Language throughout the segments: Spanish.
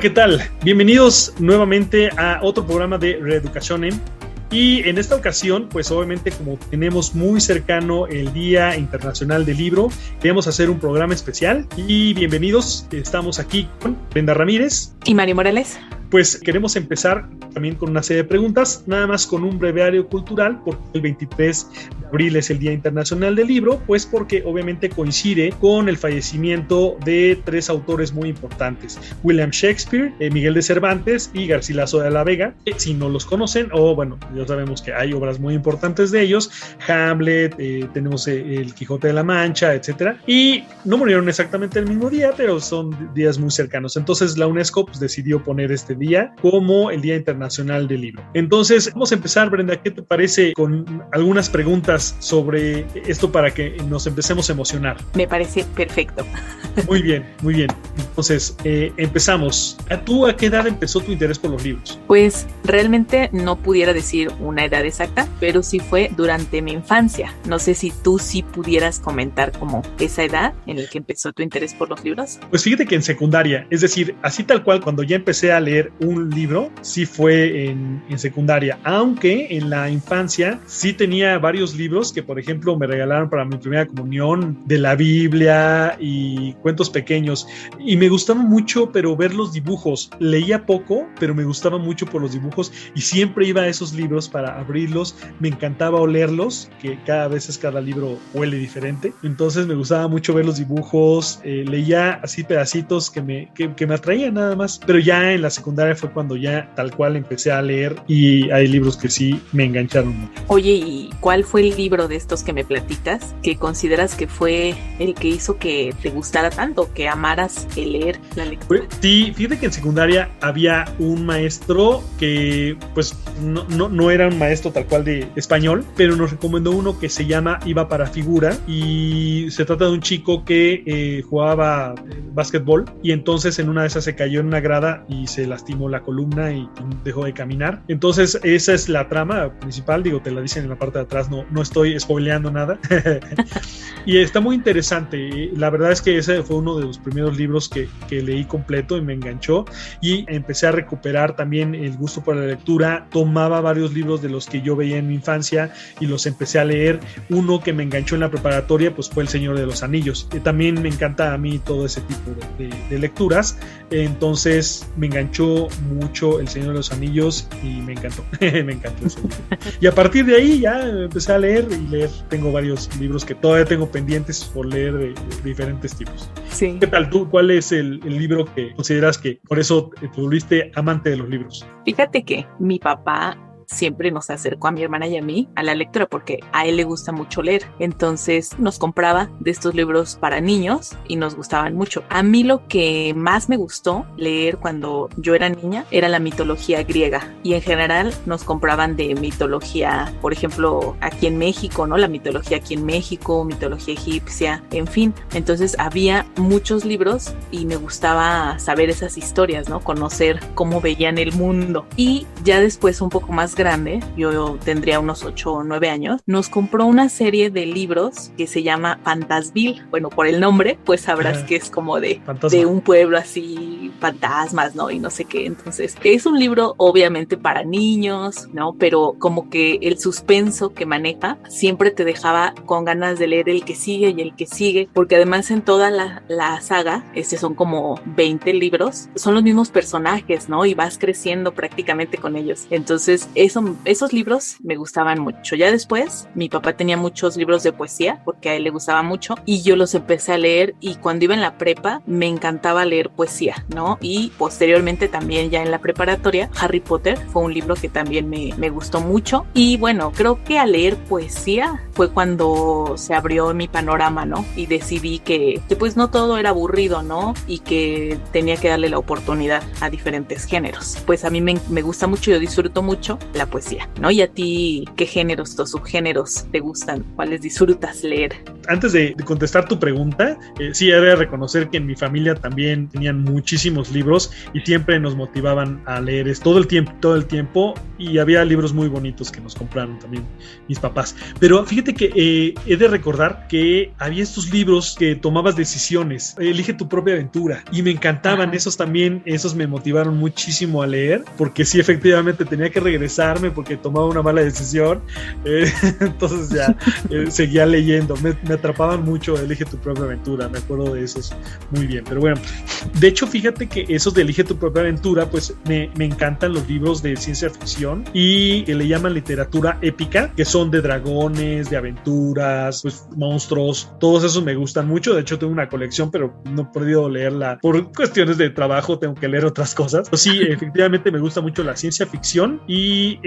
¿qué tal? Bienvenidos nuevamente a otro programa de Reeducacionem. Y en esta ocasión, pues obviamente como tenemos muy cercano el Día Internacional del Libro, queremos hacer un programa especial. Y bienvenidos, estamos aquí con Brenda Ramírez y Mario Morales. Pues queremos empezar también con una serie de preguntas, nada más con un breviario cultural, porque el 23 de abril es el Día Internacional del Libro, pues porque obviamente coincide con el fallecimiento de tres autores muy importantes, William Shakespeare, Miguel de Cervantes y Garcilaso de la Vega. Si no los conocen, o bueno, ya sabemos que hay obras muy importantes de ellos, Hamlet, tenemos el Quijote de la Mancha, etcétera, y no murieron exactamente el mismo día, pero son días muy cercanos. Entonces la UNESCO pues, decidió poner este día como el Día Internacional del Libro. Entonces vamos a empezar, Brenda, ¿qué te parece con algunas preguntas sobre esto para que nos empecemos a emocionar? Me parece perfecto. Muy bien, muy bien. Entonces empezamos. ¿Tú a qué edad empezó tu interés por los libros? Pues realmente no pudiera decir una edad exacta, pero sí fue durante mi infancia. No sé si tú sí pudieras comentar como esa edad en la que empezó tu interés por los libros. Pues fíjate que en secundaria, es decir, así tal cual, cuando ya empecé a leer un libro, sí fue en secundaria, aunque en la infancia sí tenía varios libros que, por ejemplo, me regalaron para mi primera comunión, de la Biblia y cuentos pequeños, y me gustaba mucho, pero ver los dibujos. Leía poco, pero me gustaba mucho por los dibujos y siempre iba a esos libros para abrirlos. Me encantaba olerlos, que cada libro huele diferente, entonces me gustaba mucho ver los dibujos. Leía así pedacitos que me atraían nada más, pero ya en la secundaria fue cuando ya tal cual empecé a leer y hay libros que sí me engancharon mucho. Oye, ¿y cuál fue el libro de estos que me platicas que consideras que fue el que hizo que te gustara tanto, que amaras el leer, la lectura? Sí, fíjate que en secundaria había un maestro que pues no era un maestro tal cual de español, pero nos recomendó uno que se llama Iba para Figura, y se trata de un chico que jugaba básquetbol y entonces en una de esas se cayó en una grada y se lastimó la columna y dejó de caminar. Entonces esa es la trama principal, digo, te la dicen en la parte de atrás, no estoy spoileando nada. Y está muy interesante. La verdad es que ese fue uno de los primeros libros que leí completo y me enganchó, y empecé a recuperar también el gusto por la lectura. Tomaba varios libros de los que yo veía en mi infancia y los empecé a leer. Uno que me enganchó en la preparatoria pues fue El Señor de los Anillos. También me encanta a mí todo ese tipo de lecturas, entonces me enganchó mucho El Señor de los Anillos y me encantó. Me encantó ese libro. Y a partir de ahí ya empecé a leer y leer. Tengo varios libros que todavía tengo pendientes por leer de diferentes tipos. Sí. ¿Qué tal tú? ¿Cuál es el libro que consideras que por eso te volviste amante de los libros? Fíjate que mi papá siempre nos acercó a mi hermana y a mí a la lectura porque a él le gusta mucho leer. Entonces nos compraba de estos libros para niños y nos gustaban mucho. A mí lo que más me gustó leer cuando yo era niña era la mitología griega, y en general nos compraban de mitología, por ejemplo, aquí en México, ¿no? La mitología aquí en México, mitología egipcia, en fin. Entonces había muchos libros y me gustaba saber esas historias, ¿no? Conocer cómo veían el mundo. Y ya después, un poco más grande, yo tendría unos 8 o 9 años, nos compró una serie de libros que se llama Fantasville. Bueno, por el nombre, pues sabrás que es como de un pueblo así, fantasmas, ¿no? Y no sé qué. Entonces, es un libro obviamente para niños, ¿no? Pero como que el suspenso que maneja siempre te dejaba con ganas de leer el que sigue y el que sigue, porque además en toda la saga, son como 20 libros, son los mismos personajes, ¿no? Y vas creciendo prácticamente con ellos. Entonces, esos libros me gustaban mucho. Ya después, mi papá tenía muchos libros de poesía, porque a él le gustaba mucho, y yo los empecé a leer, y cuando iba en la prepa, me encantaba leer poesía, ¿no? Y posteriormente también ya en la preparatoria, Harry Potter fue un libro que también me gustó mucho. Y bueno, creo que al leer poesía fue cuando se abrió mi panorama, ¿no? Y decidí que pues no todo era aburrido, ¿no? Y que tenía que darle la oportunidad a diferentes géneros. Pues a mí me gusta mucho, yo disfruto mucho la poesía, ¿no? ¿Y a ti qué géneros o subgéneros te gustan? ¿Cuáles disfrutas leer? Antes de contestar tu pregunta, sí, he de reconocer que en mi familia también tenían muchísimos libros y siempre nos motivaban a leer todo el tiempo, y había libros muy bonitos que nos compraron también mis papás. Pero fíjate que he de recordar que había estos libros que tomabas decisiones, elige tu propia aventura, y me encantaban. Esos también, esos me motivaron muchísimo a leer, porque sí, efectivamente tenía que regresarme porque tomaba una mala decisión, entonces ya seguía leyendo. Me atrapaban mucho Elige tu propia aventura, me acuerdo de esos muy bien. Pero bueno, de hecho fíjate que esos de Elige tu propia aventura, pues me encantan los libros de ciencia ficción y que le llaman literatura épica, que son de dragones, de aventuras, pues monstruos, todos esos me gustan mucho. De hecho tengo una colección, pero no he podido leerla por cuestiones de trabajo, tengo que leer otras cosas. Pero sí, efectivamente me gusta mucho la ciencia ficción y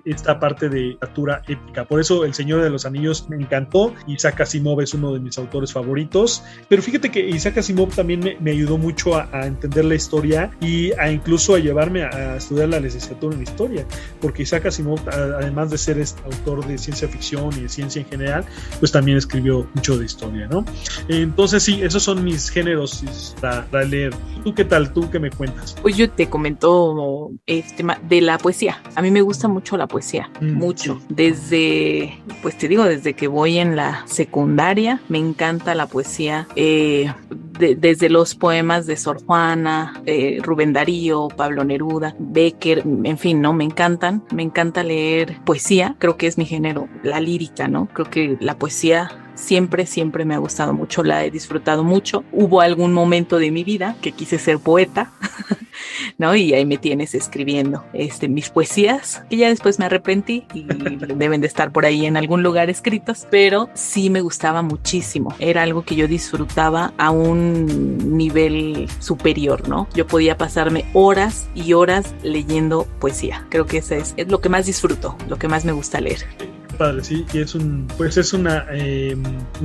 esta parte de literatura épica. Por eso El Señor de los Anillos me encantó. Isaac Asimov es uno de mis autores favoritos, pero fíjate que Isaac Asimov también me ayudó mucho a entender la historia y incluso a llevarme a estudiar la licenciatura en historia, porque Isaac Asimov, además de ser autor de ciencia ficción y de ciencia en general, pues también escribió mucho de historia, ¿no? Entonces sí, esos son mis géneros para leer. ¿Tú qué tal? ¿Tú qué me cuentas? Pues yo te comento el tema de la poesía. A mí me gusta mucho la poesía, mucho. Sí. Desde que voy en la secundaria, me encanta la poesía. Desde los poemas de Sor Juana, Rubén Darío, Pablo Neruda, Bécquer, en fin, ¿no? Me encanta leer poesía. Creo que es mi género, la lírica, ¿no? Creo que la poesía siempre me ha gustado mucho, la he disfrutado mucho. Hubo algún momento de mi vida que quise ser poeta, ¿no? Y ahí me tienes escribiendo mis poesías, que ya después me arrepentí y deben de estar por ahí en algún lugar escritos, pero sí me gustaba muchísimo. Era algo que yo disfrutaba a un nivel superior, ¿no? Yo podía pasarme horas y horas leyendo poesía. Creo que ese es lo que más disfruto, lo que más me gusta leer. Padre, sí, y es un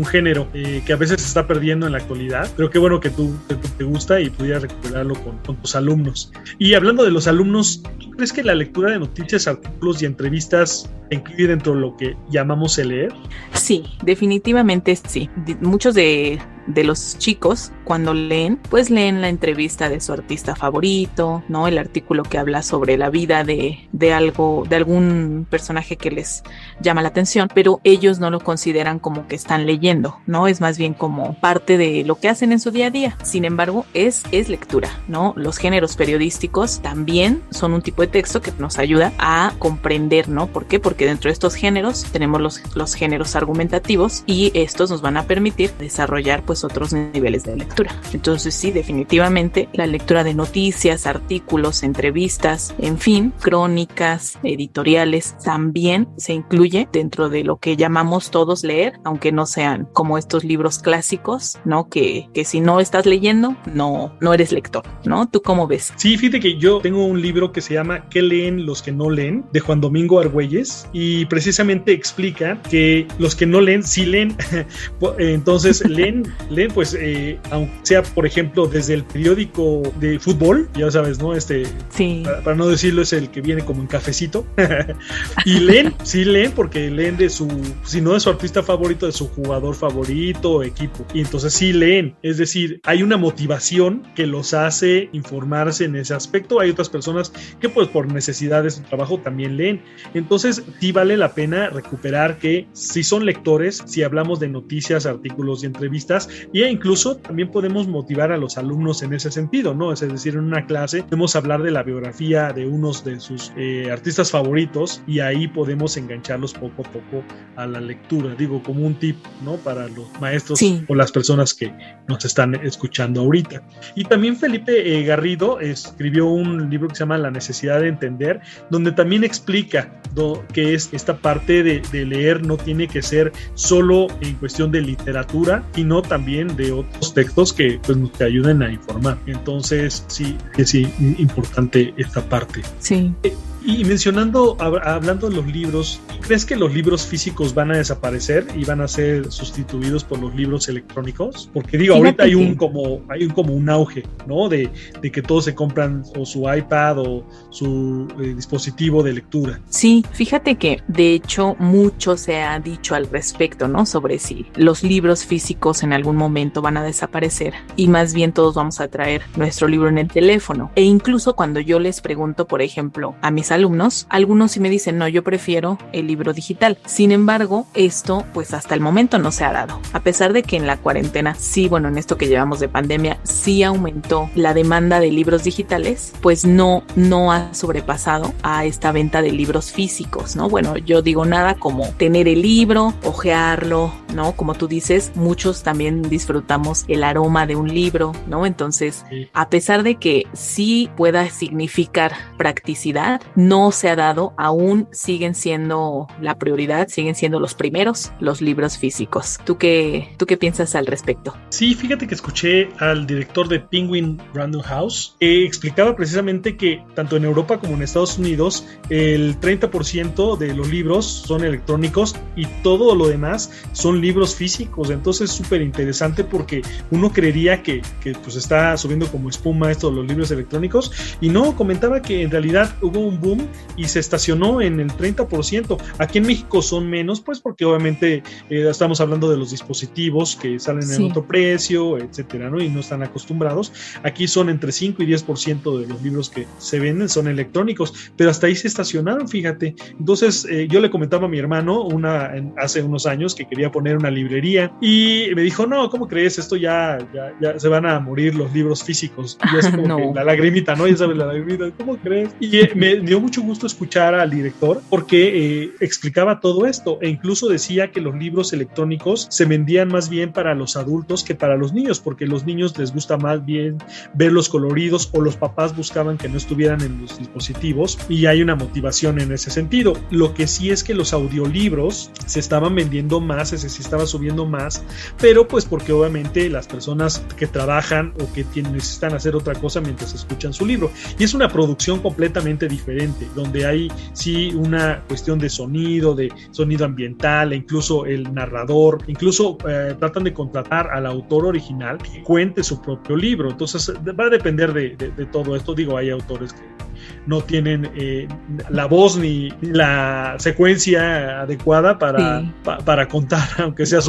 género que a veces se está perdiendo en la actualidad, pero qué bueno que tú te gusta y pudieras recuperarlo con tus alumnos. Y hablando de los alumnos, ¿tú crees que la lectura de noticias, artículos y entrevistas se incluye dentro de lo que llamamos el leer? Sí, definitivamente sí. Muchos de los chicos, cuando leen, pues leen la entrevista de su artista favorito, ¿no? El artículo que habla sobre la vida de algún personaje que les llama la atención, pero ellos no lo consideran como que están leyendo, ¿no? Es más bien como parte de lo que hacen en su día a día. Sin embargo, es lectura, ¿no? Los géneros periodísticos también son un tipo de texto que nos ayuda a comprender, ¿no? ¿Por qué? Porque dentro de estos géneros tenemos los géneros argumentativos y estos nos van a permitir desarrollar pues otros niveles de lectura. Entonces sí, definitivamente la lectura de noticias, artículos, entrevistas, en fin, crónicas, editoriales, también se incluye dentro de lo que llamamos todos leer, aunque no sean como estos libros clásicos, ¿no? Que si no estás leyendo, no eres lector, ¿no? ¿Tú cómo ves? Sí, fíjate que yo tengo un libro que se llama ¿Qué leen los que no leen?, de Juan Domingo Argüelles, y precisamente explica que los que no leen, sí leen. Entonces leen pues, aunque sea, por ejemplo, desde el periódico de fútbol, ya sabes, ¿no? Sí. Para no decirlo, es el que viene como en cafecito. Y sí leen porque leen si no de su artista favorito, de su jugador favorito o equipo. Y entonces sí leen. Es decir, hay una motivación que los hace informarse en ese aspecto. Hay otras personas que pues por necesidad de su trabajo también leen. Entonces sí vale la pena recuperar que si son lectores, si hablamos de noticias, artículos y entrevistas, y incluso también podemos motivar a los alumnos en ese sentido, ¿no? Es decir, en una clase podemos hablar de la biografía de unos de sus artistas favoritos y ahí podemos engancharlos poco a poco a la lectura, digo, como un tip, ¿no? Para los maestros o las personas que nos están escuchando ahorita. Y también Felipe Garrido escribió un libro que se llama La necesidad de entender, donde también explica que es esta parte de leer no tiene que ser solo en cuestión de literatura, sino también de otros textos que pues nos te ayuden a informar. Entonces sí, es importante esta parte. Sí. Y mencionando, hablando de los libros, ¿crees que los libros físicos van a desaparecer y van a ser sustituidos por los libros electrónicos? Porque digo, Fíjate ahorita hay un como un auge, ¿no? De que todos se compran o su iPad o su dispositivo de lectura. Sí, fíjate que de hecho mucho se ha dicho al respecto, ¿no? Sobre si los libros físicos en algún momento van a desaparecer y más bien todos vamos a traer nuestro libro en el teléfono. E incluso cuando yo les pregunto, por ejemplo, a mis alumnos, algunos sí me dicen, no, yo prefiero el libro digital. Sin embargo, esto pues hasta el momento no se ha dado. A pesar de que en la cuarentena, sí, bueno, en esto que llevamos de pandemia, sí aumentó la demanda de libros digitales, pues no ha sobrepasado a esta venta de libros físicos, ¿no? Bueno, yo digo nada como tener el libro, hojearlo, ¿no? Como tú dices, muchos también disfrutamos el aroma de un libro, ¿no? Entonces, a pesar de que sí pueda significar practicidad, no se ha dado, aún siguen siendo la prioridad, siguen siendo los primeros los libros físicos. ¿Tú qué piensas al respecto? Sí, fíjate que escuché al director de Penguin Random House que explicaba precisamente que tanto en Europa como en Estados Unidos el 30% de los libros son electrónicos y todo lo demás son libros físicos. Entonces es súper interesante porque uno creería que pues está subiendo como espuma esto de los libros electrónicos y no, comentaba que en realidad hubo un boom y se estacionó en el 30%. Aquí en México son menos, pues porque obviamente estamos hablando de los dispositivos que salen en otro precio, etcétera, ¿no? Y no están acostumbrados. Aquí son entre 5 y 10% de los libros que se venden son electrónicos, pero hasta ahí se estacionaron, fíjate. Entonces yo le comentaba a mi hermano hace unos años que quería poner una librería y me dijo, no, ¿cómo crees? Esto ya se van a morir los libros físicos. Y es como que la lagrimita, ¿no? Ya sabes, la lagrimita, ¿cómo crees? Y me dio mucho gusto escuchar al director porque explicaba todo esto e incluso decía que los libros electrónicos se vendían más bien para los adultos que para los niños, porque los niños les gusta más bien verlos coloridos o los papás buscaban que no estuvieran en los dispositivos y hay una motivación en ese sentido. Lo que sí es que los audiolibros se estaban vendiendo más, se estaba subiendo más, pero pues porque obviamente las personas que trabajan o que necesitan hacer otra cosa mientras escuchan su libro. Y es una producción completamente diferente, donde hay sí una cuestión de sonido ambiental, e incluso el narrador, incluso tratan de contratar al autor original que cuente su propio libro. Entonces va a depender de todo esto. Digo, hay autores que no tienen la voz ni la secuencia adecuada para contar, aunque sea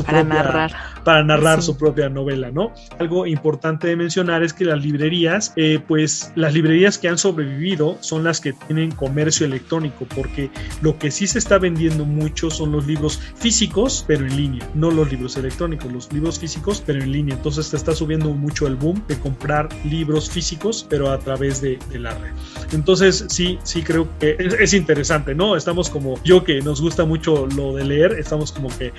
para narrar su propia novela, ¿no? Algo importante de mencionar es que las librerías, pues las librerías que han sobrevivido son las que tienen comercio electrónico, porque lo que sí se está vendiendo mucho son los libros físicos, pero en línea, no los libros electrónicos, los libros físicos, pero en línea. Entonces te está subiendo mucho el boom de comprar libros físicos, pero a través de la red. Entonces sí creo que es interesante, ¿no? Estamos como yo, que nos gusta mucho lo de leer, estamos como que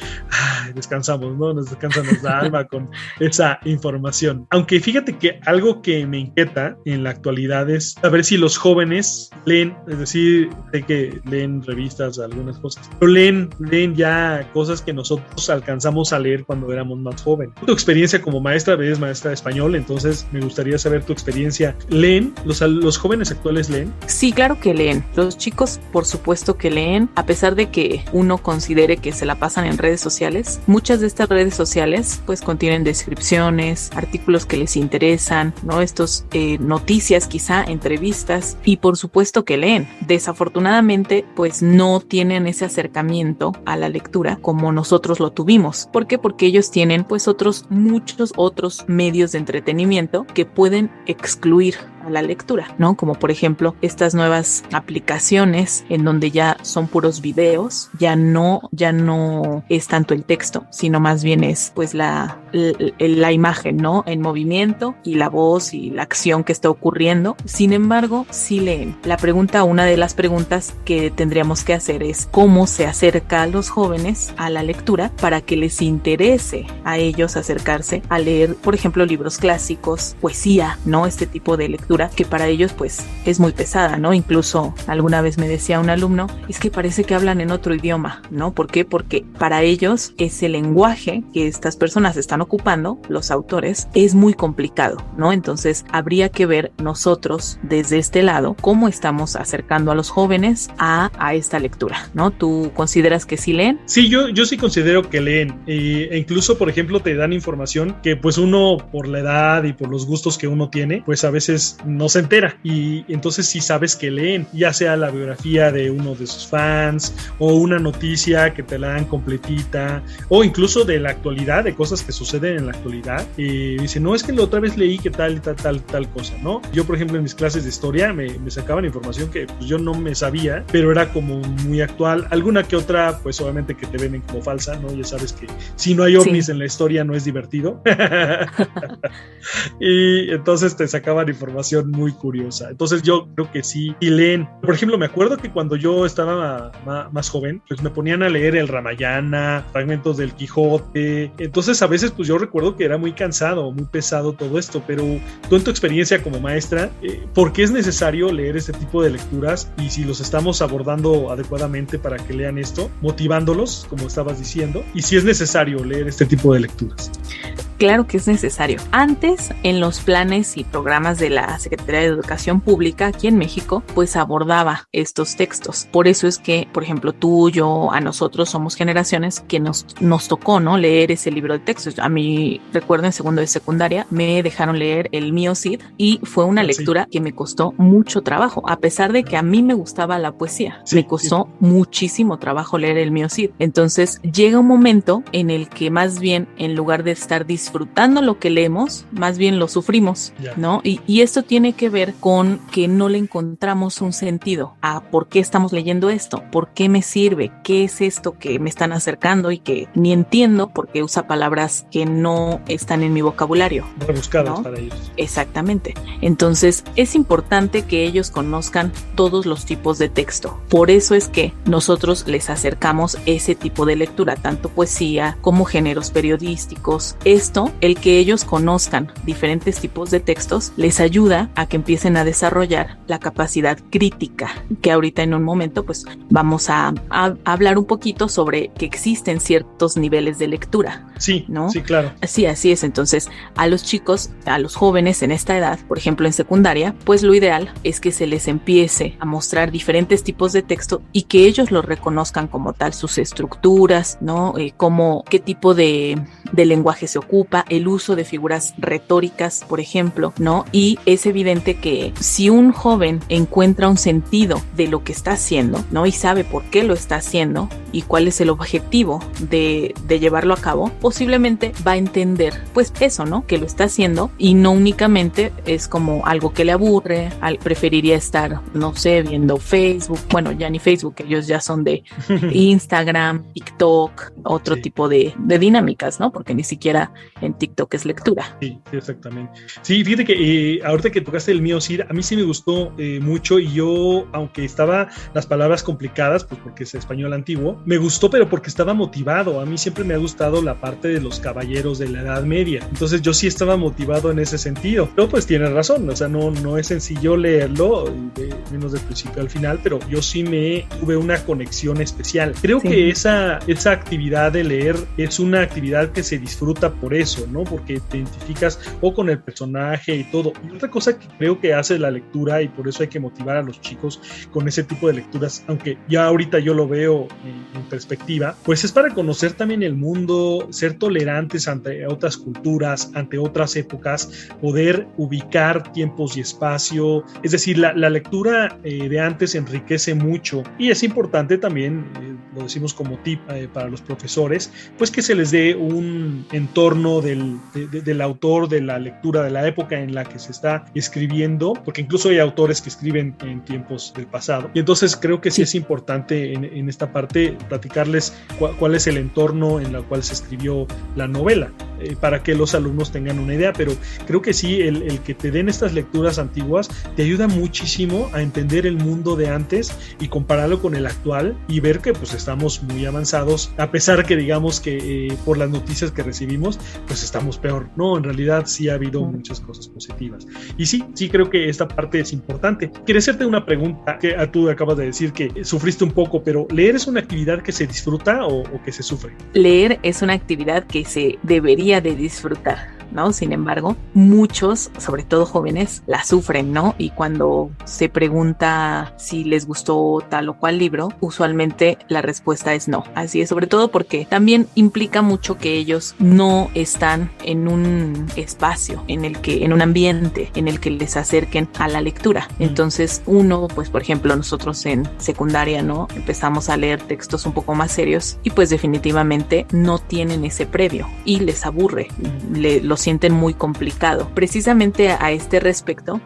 descansamos, ¿no? Nos descansa nuestra alma con esa información. Aunque fíjate que algo que me inquieta en la actualidad es saber si los jóvenes leen, es decir, sé que leen revistas, algunas cosas, pero leen ya cosas que nosotros alcanzamos a leer cuando éramos más jóvenes. Tu experiencia como maestra, eres maestra de español, entonces me gustaría saber tu experiencia. ¿Leen? ¿Los jóvenes actuales leen? Sí, claro que leen. Los chicos, por supuesto que leen, a pesar de que uno considere que se la pasan en redes sociales. Muchas de estas redes sociales pues contienen descripciones, artículos que les interesan, ¿no? Estos noticias, quizá entrevistas, y por supuesto que leen. Desafortunadamente pues no tienen ese acercamiento a la lectura como nosotros lo tuvimos. ¿Por qué? Porque ellos tienen pues muchos otros medios de entretenimiento que pueden excluir a la lectura, ¿no? Como por ejemplo estas nuevas aplicaciones en donde ya son puros videos, ya no es tanto el texto, sino más bien es pues la imagen, ¿no? En movimiento y la voz y la acción que está ocurriendo. Sin embargo, sí leen. Una de las preguntas que tendríamos que hacer es cómo se acerca a los jóvenes a la lectura para que les interese a ellos acercarse a leer, por ejemplo, libros clásicos, poesía, ¿no? Este tipo de lectura lectura que para ellos pues es muy pesada, ¿no? Incluso alguna vez me decía un alumno, es que parece que hablan en otro idioma, ¿no? ¿Por qué? Porque para ellos ese lenguaje que estas personas están ocupando, los autores, es muy complicado, ¿no? Entonces habría que ver nosotros desde este lado cómo estamos acercando a los jóvenes a esta lectura, ¿no? ¿Tú consideras que sí leen? Sí, yo sí considero que leen, e incluso, por ejemplo, te dan información que pues uno, por la edad y por los gustos que uno tiene, pues a veces no se entera, y entonces sí sabes que leen, ya sea la biografía de uno de sus fans, o una noticia que te la dan completita, o incluso de la actualidad, de cosas que suceden en la actualidad, y dice, no, es que la otra vez leí que tal cosa, ¿no? Yo, por ejemplo, en mis clases de historia me sacaban información que pues yo no me sabía, pero era como muy actual, alguna que otra, pues obviamente que te venden como falsa, ¿no? Ya sabes que si no hay ovnis en la historia no es divertido. Y entonces te sacaban información muy curiosa. Entonces yo creo que sí, y leen. Por ejemplo, me acuerdo que cuando yo estaba más joven, pues me ponían a leer el Ramayana, fragmentos del Quijote. Entonces a veces pues yo recuerdo que era muy cansado, muy pesado todo esto, pero tú en tu experiencia como maestra, ¿por qué es necesario leer este tipo de lecturas? Y si los estamos abordando adecuadamente para que lean esto, motivándolos, como estabas diciendo, y si es necesario leer este tipo de lecturas. Claro que es necesario. Antes, en los planes y programas de la Secretaría de Educación Pública aquí en México, pues abordaba estos textos. Por eso es que, por ejemplo, tú, yo, a nosotros somos generaciones que nos tocó, ¿no? Leer ese libro de textos. A mí, recuerdo, en segundo de secundaria, me dejaron leer El Mío Cid y fue una lectura que me costó mucho trabajo, a pesar de que a mí me gustaba la poesía. Me costó muchísimo trabajo leer El Mío Cid. Entonces, llega un momento en el que más bien, en lugar de estar disfrutando lo que leemos, más bien lo sufrimos, ¿no? Y esto tiene que ver con que no le encontramos un sentido a por qué estamos leyendo esto, por qué me sirve, qué es esto que me están acercando y que ni entiendo porque usa palabras que no están en mi vocabulario. Rebuscadas, ¿no? Para ellos. Exactamente. Entonces, es importante que ellos conozcan todos los tipos de texto. Por eso es que nosotros les acercamos ese tipo de lectura, tanto poesía como géneros periodísticos. Esto, el que ellos conozcan diferentes tipos de textos, les ayuda a que empiecen a desarrollar la capacidad crítica, que ahorita en un momento pues vamos a hablar un poquito sobre que existen ciertos niveles de lectura. Sí, ¿no? Sí, claro. Sí, así es. Entonces, a los chicos, a los jóvenes en esta edad, por ejemplo en secundaria, pues lo ideal es que se les empiece a mostrar diferentes tipos de texto y que ellos los reconozcan como tal, sus estructuras, ¿no? Qué tipo de lenguaje se ocupa, el uso de figuras retóricas, por ejemplo, ¿no? Y es evidente que si un joven encuentra un sentido de lo que está haciendo, ¿no? Y sabe por qué lo está haciendo y cuál es el objetivo de llevarlo a cabo, posiblemente va a entender, pues eso, ¿no? Que lo está haciendo y no únicamente es como algo que le aburre, preferiría estar, no sé, viendo Facebook, bueno, ya ni Facebook, ellos ya son de Instagram, TikTok, otro tipo de dinámicas, ¿no? Porque ni siquiera en TikTok es lectura. Sí, exactamente. Sí, fíjate que ahorita que tocaste El Mío Cid, a mí sí me gustó mucho, y yo, aunque estaba las palabras complicadas, pues porque es español antiguo, me gustó, pero porque estaba motivado. A mí siempre me ha gustado la parte de los caballeros de la Edad Media, entonces yo sí estaba motivado en ese sentido. Pero pues tienes razón, o sea, no es sencillo leerlo, menos del principio al final, pero yo sí tuve una conexión especial. Creo que esa actividad de leer es una actividad que se disfruta por eso, ¿no? Porque te identificas o con el personaje y todo. Y otra cosa que creo que hace la lectura, y por eso hay que motivar a los chicos con ese tipo de lecturas, aunque ya ahorita yo lo veo en perspectiva, pues es para conocer también el mundo, ser tolerantes ante otras culturas, ante otras épocas, poder ubicar tiempos y espacio. Es decir, la lectura de antes enriquece mucho, y es importante también, lo decimos como tip para los profesores, pues que se les dé un entorno del autor, de la lectura, de la época en la que se está escribiendo, porque incluso hay autores que escriben en tiempos del pasado, y entonces creo que sí es importante en esta parte platicarles cuál es el entorno en el cual se escribió la novela, para que los alumnos tengan una idea, pero creo que sí, el que te den estas lecturas antiguas te ayuda muchísimo a entender el mundo de antes y compararlo con el actual y ver que pues estamos muy avanzados, a pesar que digamos que por las noticias que recibimos pues estamos peor. No, en realidad sí ha habido muchas cosas positivas y sí creo que esta parte es importante. Quiero hacerte una pregunta que tú acabas de decir que sufriste un poco, pero ¿leer es una actividad que se disfruta o que se sufre? Leer es una actividad que se debería de disfrutar, ¿no? Sin embargo, muchos, sobre todo jóvenes, la sufren, ¿no? Y cuando se pregunta si les gustó tal o cual libro, usualmente la respuesta es no. Así es, sobre todo porque también implica mucho que ellos no están en un espacio, en un ambiente en el que les acerquen a la lectura. Entonces, uno, pues por ejemplo, nosotros en secundaria, ¿no? Empezamos a leer textos un poco más serios y pues definitivamente no tienen ese previo y les aburre, lo sienten muy complicado. Precisamente a este respecto,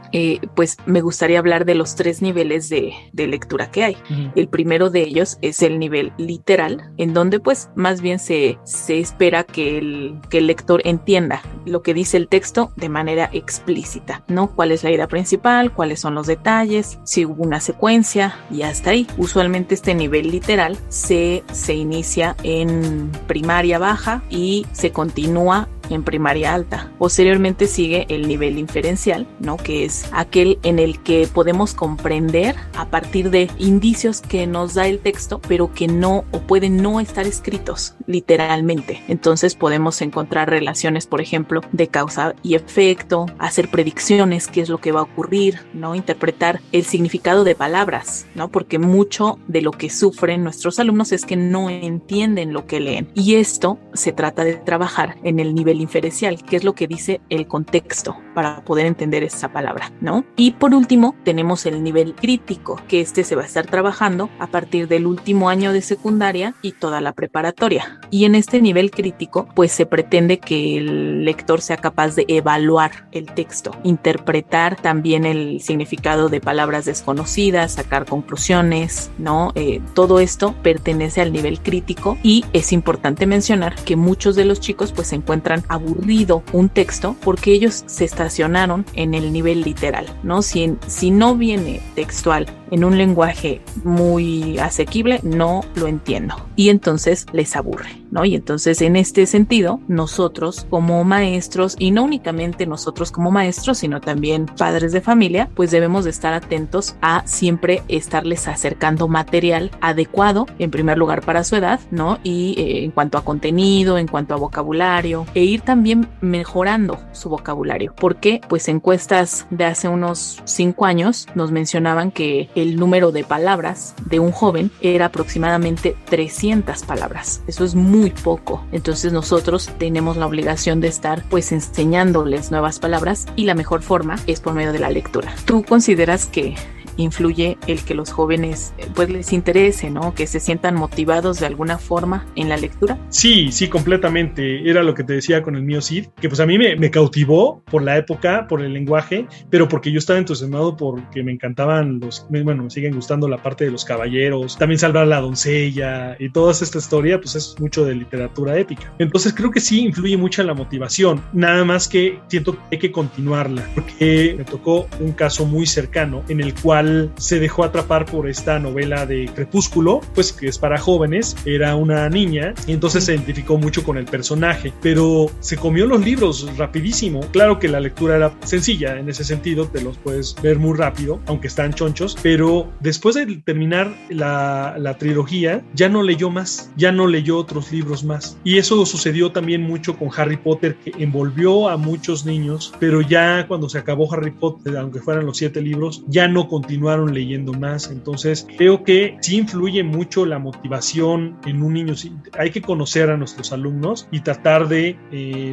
pues me gustaría hablar de los 3 niveles de lectura que hay. El primero de ellos es el nivel literal, en donde pues más bien se espera que el lector entienda lo que dice el texto de manera explícita, ¿no? ¿Cuál es la idea principal? ¿Cuáles son los detalles? Si hubo una secuencia y hasta ahí. Usualmente este nivel literal se inicia en primaria baja y se continúa en primaria alta. Posteriormente sigue el nivel inferencial, ¿no? Que es aquel en el que podemos comprender a partir de indicios que nos da el texto, pero que no o pueden no estar escritos literalmente. Entonces podemos encontrar relaciones, por ejemplo, de causa y efecto, hacer predicciones, qué es lo que va a ocurrir, ¿no? Interpretar el significado de palabras, ¿no? Porque mucho de lo que sufren nuestros alumnos es que no entienden lo que leen. Y esto se trata de trabajar en el nivel inferencial, que es lo que dice el contexto para poder entender esa palabra, ¿no? Y por último, tenemos el nivel crítico, que se va a estar trabajando a partir del último año de secundaria y toda la preparatoria. Y en este nivel crítico, pues se pretende que el lector sea capaz de evaluar el texto, interpretar también el significado de palabras desconocidas, sacar conclusiones, ¿no? Todo esto pertenece al nivel crítico y es importante mencionar que muchos de los chicos pues se encuentran aburrido un texto porque ellos se estacionaron en el nivel literal, ¿no? Si no viene textual en un lenguaje muy asequible, no lo entiendo. Y entonces les aburre, ¿no? Y entonces en este sentido, nosotros como maestros, y no únicamente nosotros como maestros, sino también padres de familia, pues debemos de estar atentos a siempre estarles acercando material adecuado, en primer lugar para su edad, ¿no? Y en cuanto a contenido, en cuanto a vocabulario, e ir también mejorando su vocabulario. Porque pues encuestas de hace unos 5 años nos mencionaban que el número de palabras de un joven era aproximadamente 300 palabras. Eso es muy poco. Entonces nosotros tenemos la obligación de estar pues enseñándoles nuevas palabras y la mejor forma es por medio de la lectura. ¿Tú consideras que influye el que los jóvenes pues les interese, ¿no? Que se sientan motivados de alguna forma en la lectura? Sí, completamente. Era lo que te decía con el mío Cid, que pues a mí me cautivó por la época, por el lenguaje, pero porque yo estaba entusiasmado porque me encantaban me siguen gustando la parte de los caballeros, también salvar a la doncella y toda esta historia, pues es mucho de literatura épica. Entonces creo que sí influye mucho en la motivación, nada más que siento que hay que continuarla, porque me tocó un caso muy cercano en el cual se dejó atrapar por esta novela de Crepúsculo, pues que es para jóvenes, era una niña y entonces se identificó mucho con el personaje, pero se comió los libros rapidísimo. Claro que la lectura era sencilla en ese sentido, te los puedes ver muy rápido, aunque están chonchos, pero después de terminar la trilogía ya no leyó más, ya no leyó otros libros más, y eso sucedió también mucho con Harry Potter, que envolvió a muchos niños, pero ya cuando se acabó Harry Potter, aunque fueran los 7 libros, ya no continuaron leyendo más. Entonces creo que sí influye mucho la motivación en un niño. Sí, hay que conocer a nuestros alumnos y tratar de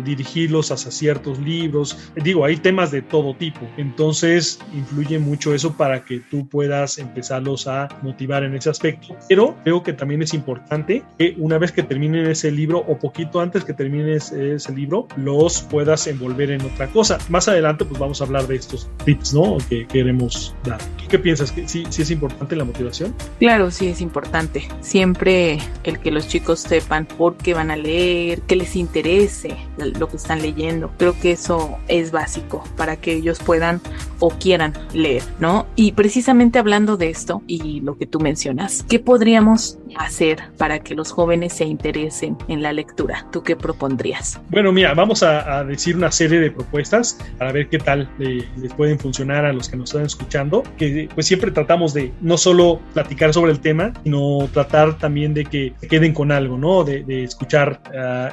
dirigirlos hacia ciertos libros. Digo, hay temas de todo tipo, entonces influye mucho eso para que tú puedas empezarlos a motivar en ese aspecto. Pero creo que también es importante que una vez que terminen ese libro o poquito antes que termines ese libro, los puedas envolver en otra cosa. Más adelante pues vamos a hablar de estos tips, ¿no? Que queremos dar. ¿Qué piensas? ¿Que sí es importante la motivación? Claro, sí es importante. Siempre el que los chicos sepan por qué van a leer, que les interese lo que están leyendo. Creo que eso es básico para que ellos puedan o quieran leer, ¿no? Y precisamente hablando de esto y lo que tú mencionas, ¿qué podríamos hacer para que los jóvenes se interesen en la lectura? ¿Tú qué propondrías? Bueno, mira, vamos a decir una serie de propuestas para ver qué tal les pueden funcionar a los que nos están escuchando, que pues siempre tratamos de no solo platicar sobre el tema, sino tratar también de que se queden con algo, ¿no? De escuchar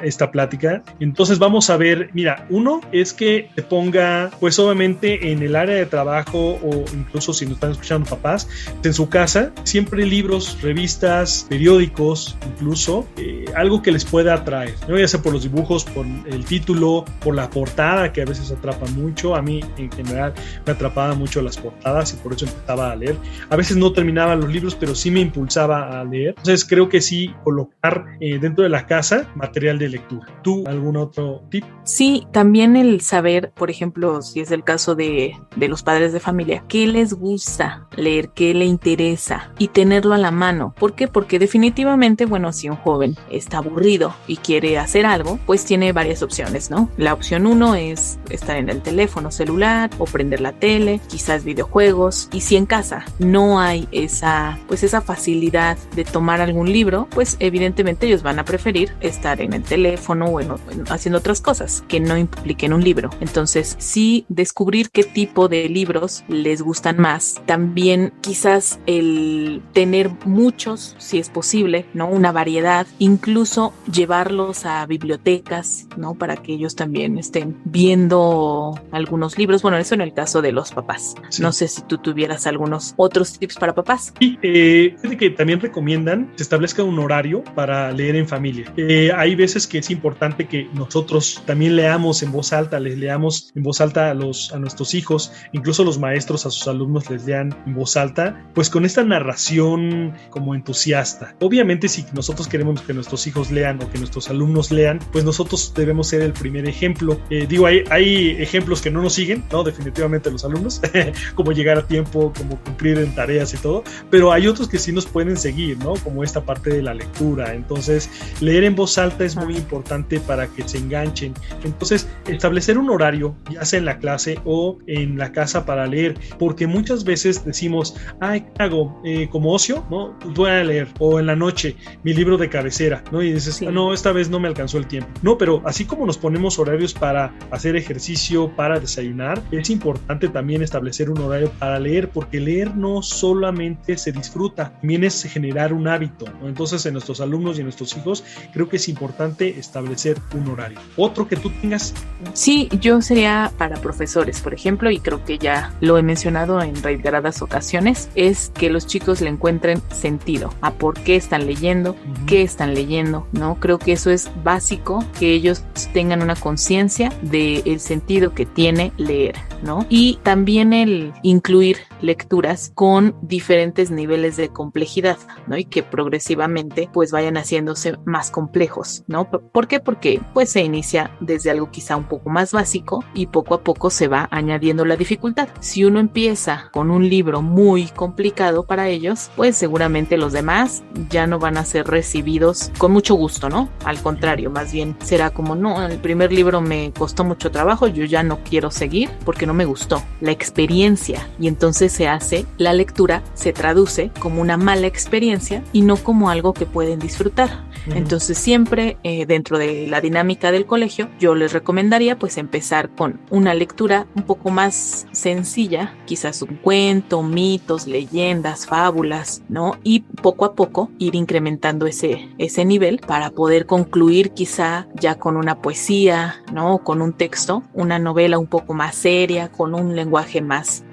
esta plática. Entonces vamos a ver, mira, uno es que se ponga, pues obviamente en el área de trabajo o incluso si nos están escuchando papás, en su casa, siempre libros, revistas, periódicos, incluso algo que les pueda atraer, ¿no? Ya sea por los dibujos, por el título, por la portada, que a veces atrapa mucho. A mí en general me atrapaban mucho las portadas y por eso empezaba a leer. A veces no terminaba los libros, pero sí me impulsaba a leer. Entonces creo que sí colocar dentro de la casa material de lectura. ¿Tú algún otro tip? Sí, también el saber, por ejemplo, si es el caso de los padres de familia, qué les gusta leer, qué le interesa y tenerlo a la mano. ¿Por qué? Porque definitivamente, bueno, si un joven está aburrido y quiere hacer algo, pues tiene varias opciones, ¿no? La opción 1 es estar en el teléfono celular o prender la tele, quizás videojuegos, y si en casa no hay esa facilidad de tomar algún libro, pues evidentemente ellos van a preferir estar en el teléfono o haciendo otras cosas que no impliquen un libro. Entonces, sí descubrir qué tipo de libros les gustan más. También quizás el tener muchos, si es posible, ¿no? Una variedad, incluso llevarlos a bibliotecas, ¿no? Para que ellos también estén viendo algunos libros. Bueno, eso en el caso de los papás. Sí. No sé si tú tuvieras algunos otros tips para papás. Sí, fíjate que también recomiendan que se establezca un horario para leer en familia. Hay veces que es importante que nosotros también leamos en voz alta, les leamos en voz alta a nuestros hijos, incluso los maestros a sus alumnos les lean en voz alta, pues con esta narración como entusiasta. Obviamente si nosotros queremos que nuestros hijos lean o que nuestros alumnos lean, pues nosotros debemos ser el primer ejemplo. Hay ejemplos que no nos siguen, ¿no? Definitivamente los alumnos, como llegar a tiempo, como cumplir en tareas y todo, pero hay otros que sí nos pueden seguir, ¿no? Como esta parte de la lectura. Entonces, leer en voz alta es muy importante para que se enganchen. Entonces, establecer un horario, ya sea en la clase o en la casa para leer, porque muchas veces decimos, ¿qué hago? Como ocio, ¿no? Pues voy a leer, o en la noche, mi libro de cabecera, ¿no? Y dices, sí. No, esta vez no me alcanzó el tiempo. No, pero así como nos ponemos horarios para hacer ejercicio, para desayunar, es importante también establecer un horario para leer, porque leer no solamente se disfruta, también es generar un hábito, ¿no? Entonces, en nuestros alumnos y en nuestros hijos, creo que es importante establecer un horario. ¿Otro que tú tengas? Sí, yo sería para profesores, por ejemplo, y creo que ya lo he mencionado en reiteradas ocasiones, es que los chicos le encuentren sentido a por qué están leyendo, qué están leyendo, ¿no? Creo que eso es básico, que ellos tengan una conciencia del sentido que tiene leer, ¿no? Y también el incluir lecturas con diferentes niveles de complejidad, ¿no? Y que progresivamente pues vayan haciéndose más complejos, ¿no? ¿Por qué? Porque pues se inicia desde algo quizá un poco más básico y poco a poco se va añadiendo la dificultad. Si uno empieza con un libro muy complicado para ellos, pues seguramente los demás ya no van a ser recibidos con mucho gusto, ¿no? Al contrario, más bien será como, no, el primer libro me costó mucho trabajo, yo ya no quiero seguir porque no me gustó la experiencia, y entonces se hace, la lectura se traduce como una mala experiencia y no como algo que pueden disfrutar. Entonces siempre dentro de la dinámica del colegio yo les recomendaría pues empezar con una lectura un poco más sencilla, quizás un cuento, mitos, leyendas, fábulas, ¿no? Y poco a poco ir incrementando ese nivel para poder concluir quizá ya con una poesía, ¿no? Con un texto, una novela un poco más seria, con un lenguaje más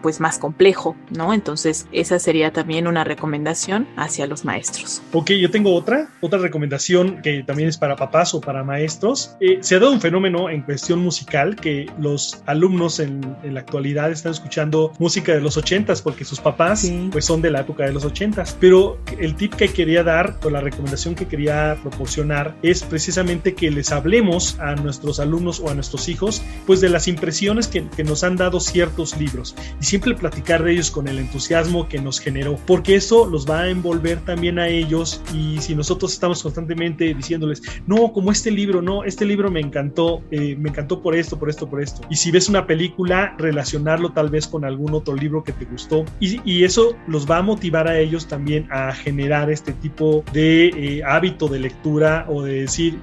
pues más complejo, ¿no? Entonces esa sería también una recomendación hacia los maestros. Ok, yo tengo otra recomendación que también es para papás o para maestros. Se ha dado un fenómeno en cuestión musical que los alumnos en la actualidad están escuchando música de los 80s porque sus papás pues son de la época de los 80s, pero pero el tip que quería dar o la recomendación que quería proporcionar es precisamente que les hablemos a nuestros alumnos o a nuestros hijos pues de las impresiones que nos han dado ciertos libros y siempre platicar de ellos con el entusiasmo que nos generó, porque eso los va a envolver también a ellos. Y si nosotros estamos constantemente diciéndoles, no, como este libro me encantó por esto, y si ves una película, relacionarlo tal vez con algún otro libro que te gustó, y eso los va a motivar a ellos también a generar este tipo de hábito de lectura, o de decir,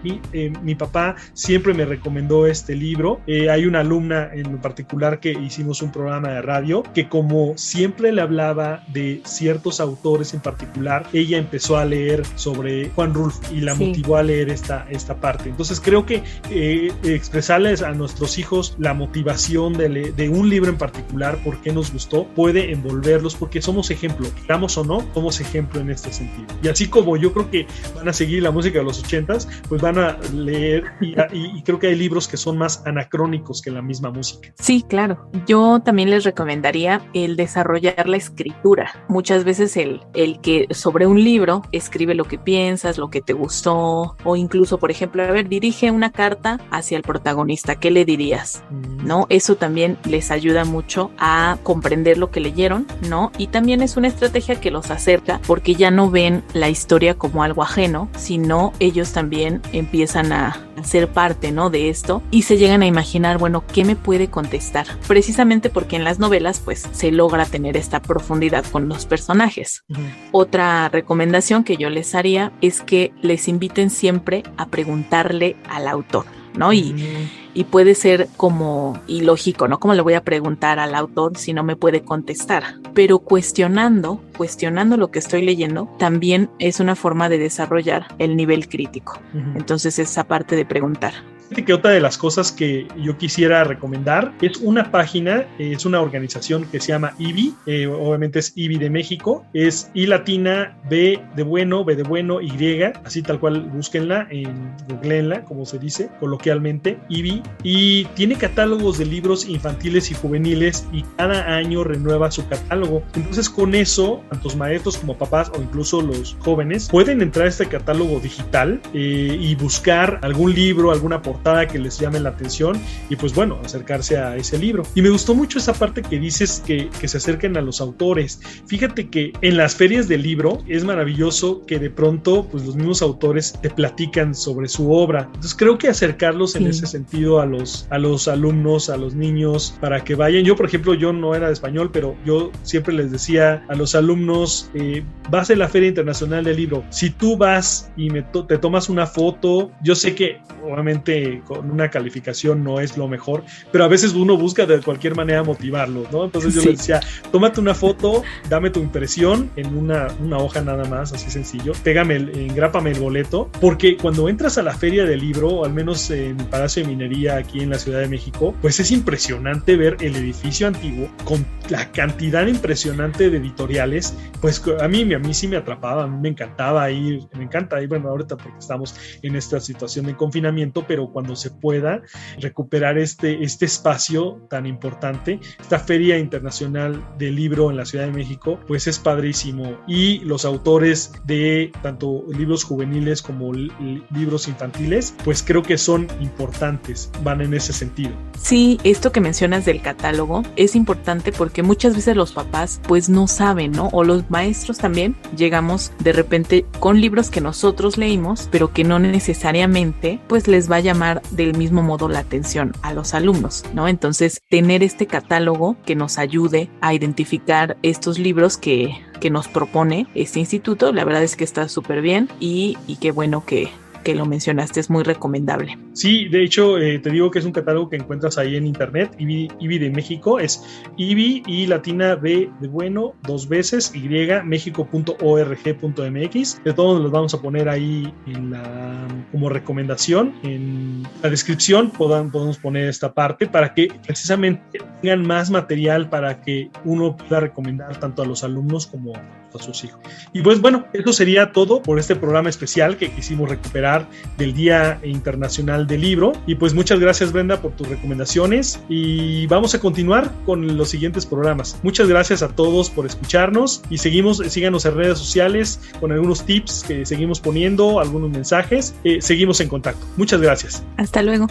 mi papá siempre me recomendó este libro. Hay una alumna en particular que hicimos un programa de radio que, como siempre le hablaba de ciertos autores en particular, ella empezó a leer sobre Juan Rulfo y la motivó a leer esta parte. Entonces creo que expresarles a nuestros hijos la motivación de un libro en particular, por qué nos gustó, puede envolverlos, porque somos ejemplo, queramos o no, somos ejemplo en este sentido. Y así como yo creo que van a seguir la música de los 80s, pues van a leer y creo que hay libros que son más anacrónicos que la misma música. Sí, claro. Yo también les recomendaría el desarrollar la escritura. Muchas veces el que sobre un libro escribe lo que piensas, lo que te gustó, o incluso, por ejemplo, dirige una carta hacia el protagonista, ¿qué le dirías? ¿No? Eso también les ayuda mucho a comprender lo que leyeron, ¿no? Y también es una estrategia que los acerca, porque ya no ven la historia como algo ajeno, sino ellos también empiezan a ser parte, ¿no?, de esto, y se llegan a imaginar, bueno, ¿qué me puede contestar? Precisamente porque en las novelas pues se logra tener esta profundidad con los personajes. Otra recomendación que yo les haría es que les inviten siempre a preguntarle al autor, ¿no? Y puede ser como ilógico, ¿no? ¿Cómo le voy a preguntar al autor si no me puede contestar? Pero cuestionando lo que estoy leyendo, también es una forma de desarrollar el nivel crítico. Entonces, esa parte de preguntar. Fíjate que otra de las cosas que yo quisiera recomendar es una página, es una organización que se llama IBI, obviamente es IBI de México, es I latina, B de bueno, B de bueno, Y, así tal cual, búsquenla, googleenla, como se dice coloquialmente, IBI, y tiene catálogos de libros infantiles y juveniles, y cada año renueva su catálogo. Entonces, con eso, tantos maestros como papás o incluso los jóvenes pueden entrar a este catálogo digital y buscar algún libro, alguna portada que les llame la atención, y pues bueno, acercarse a ese libro. Y me gustó mucho esa parte que dices, que se acerquen a los autores. Fíjate que en las ferias del libro es maravilloso que de pronto pues los mismos autores te platican sobre su obra. Entonces creo que acercarlos en ese sentido a los alumnos, a los niños, para que vayan. Yo, por ejemplo, yo no era de español, pero yo siempre les decía a los alumnos, vas a la Feria Internacional del Libro, si tú vas y te tomas una foto, yo sé que obviamente con una calificación no es lo mejor, pero a veces uno busca de cualquier manera motivarlos, ¿no? Entonces yo les decía, tómate una foto, dame tu impresión en una hoja nada más, así sencillo, engrápame el boleto, porque cuando entras a la Feria del Libro, o al menos en el Palacio de Minería aquí en la Ciudad de México, pues es impresionante ver el edificio antiguo con la cantidad impresionante de editoriales. Pues a mí sí me atrapaba, a mí me encanta ir, bueno, ahorita porque estamos en esta situación de confinamiento, pero cuando se pueda recuperar este espacio tan importante, esta Feria Internacional del Libro en la Ciudad de México, pues es padrísimo. Y los autores de tanto libros juveniles como libros infantiles, pues creo que son importantes, van en ese sentido. Sí, esto que mencionas del catálogo es importante porque muchas veces los papás pues no saben, ¿no? O los maestros también llegamos de repente con libros que nosotros leímos, pero que no necesariamente pues les va a llamar del mismo modo la atención a los alumnos, ¿no? Entonces, tener este catálogo que nos ayude a identificar estos libros que nos propone este instituto, la verdad es que está súper bien y qué bueno que lo mencionaste, es muy recomendable. Sí, de hecho, te digo que es un catálogo que encuentras ahí en internet, IBI de México, es IBI y latina B de bueno, 2 veces, Y, mexico.org.mx. De todos los vamos a poner ahí como recomendación. En la descripción podemos poner esta parte para que precisamente tengan más material para que uno pueda recomendar tanto a los alumnos como a sus hijos. Y pues bueno, eso sería todo por este programa especial que quisimos recuperar del Día Internacional del Libro. Y pues muchas gracias, Brenda, por tus recomendaciones y vamos a continuar con los siguientes programas. Muchas gracias a todos por escucharnos y síganos en redes sociales con algunos tips que seguimos poniendo, algunos mensajes. Seguimos en contacto. Muchas gracias. Hasta luego.